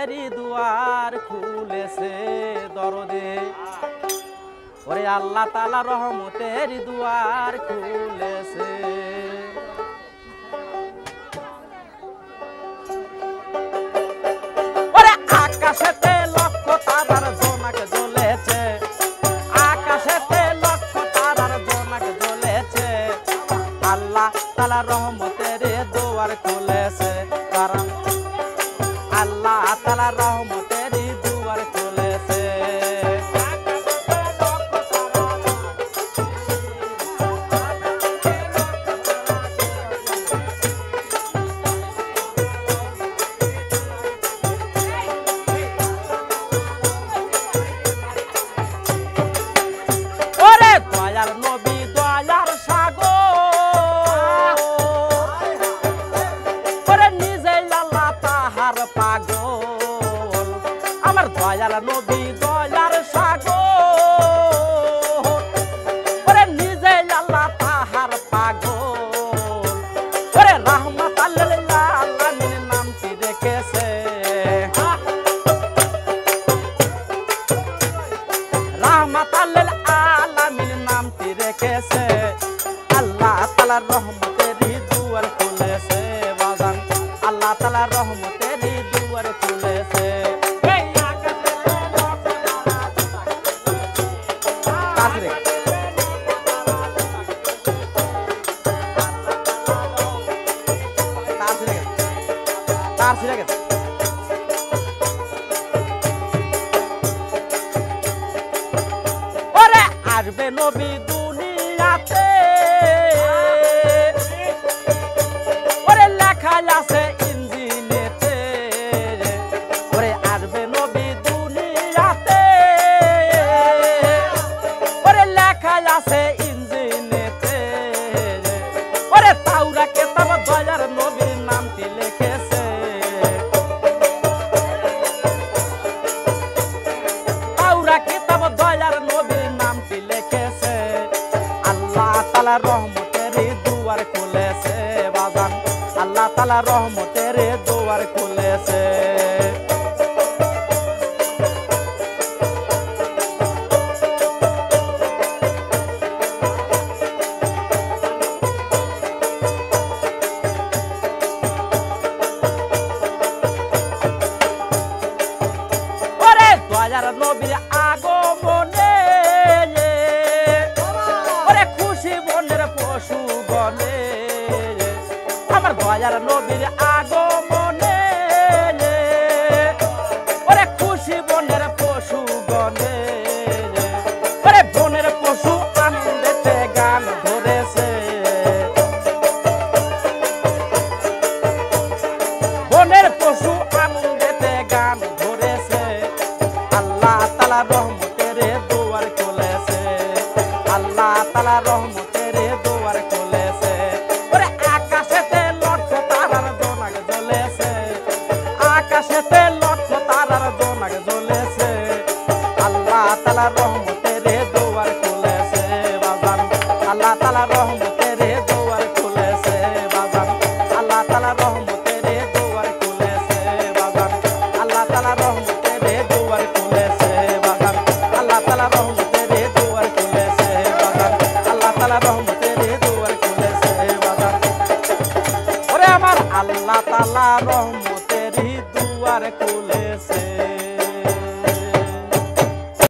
রহমতেরই দুয়ার খুলেছে দরদে ওরে আল্লাহ তাআলা রহমতেরই দুয়ার খুলেছে ওরে আকাশেতে লক্ষ তারার জোনাক জ্বলেছে আকাশেতে লক্ষ তারার জোনাক জ্বলেছে আল্লাহ তাআলা রহমতেরই দুয়ার খুলেছে কারণ আল্লাহ তাআলা রহমতেরই দুয়ার খুলেছে ওরে দয়ার নবী দয়ার সাগর ওরে নিজে আল্লাহ তাহার পাগল আমার দয়াল নবী দয়ার সাগর ওরে নিজে আল্লাহ তাহার পাগল ওরে রাহমাতাল লিল আলামিন নামটি রেখেছে রাহমাতাল লিল আলামিন নামটি রেখেছে আল্লাহ তাআলার রহমতেরই দুয়ার খুলেছে বাজান আল্লাহ তাআলার রহমতেরই দুয়ার খুলেছে ওরে আসবে নবী দুনিয়াতে ওরে লেখা আছে ইঞ্জিনেতে ওরে আসবে নবী দুনিয়াতে ওরে লেখা আছে ইঞ্জিনেতে ওরে তাওরা কিতাব দয়ার নবীর নামটি লিখেছে তাওরা কিতাব দয়ার নবীর নামটি লিখেছে আল্লাহ তাআলা রহমতেরই দুয়ার খুলেছে বাজান আল্লাহ তাআলা রহমতেরই দুয়ার খুলেছে ওরে দয়ার নবীর আগমনে ওরে খুশি বনের পশু গনে আমার দয়ার নবীর আগমনে ওরে খুশি বনের পশু গনে ওরে বনের পশু আনন্দেতে গান ধরেছে বনের পশু আনন্দেতে গান ধরেছে আল্লাহ তাআলা রহমতেরই দুয়ার খুলেছে আল্লাহ তাআলা রহমতেরই দুয়ার খুলেছে ওরে আকাশেতে লক্ষ তারার জোনাক জ্বলেছে আকাশেতে লক্ষ তারার জোনাক জ্বলেছে আল্লাহ তাআলা রহমতেরই দুয়ার খুলেছে বাজান আল্লাহ তাআলা রহমতেরই দুয়ার খুলেছে বাজান আল্লাহ তাআলা রহমতেরই দুয়ার খুলেছে বাজান আল্লাহ তাআলা রহমতেরই দুয়ার খুলেছে বাজান আল্লাহ তাআলা রহমতেরই দুয়ার খুলেছে বাজান আল্লাহ তাআলা রহমতেরই দুয়ার খুলেছে বাজান ওরে আমার আল্লাহ তাআলা রহমতেরই দুয়ার খুলেছে।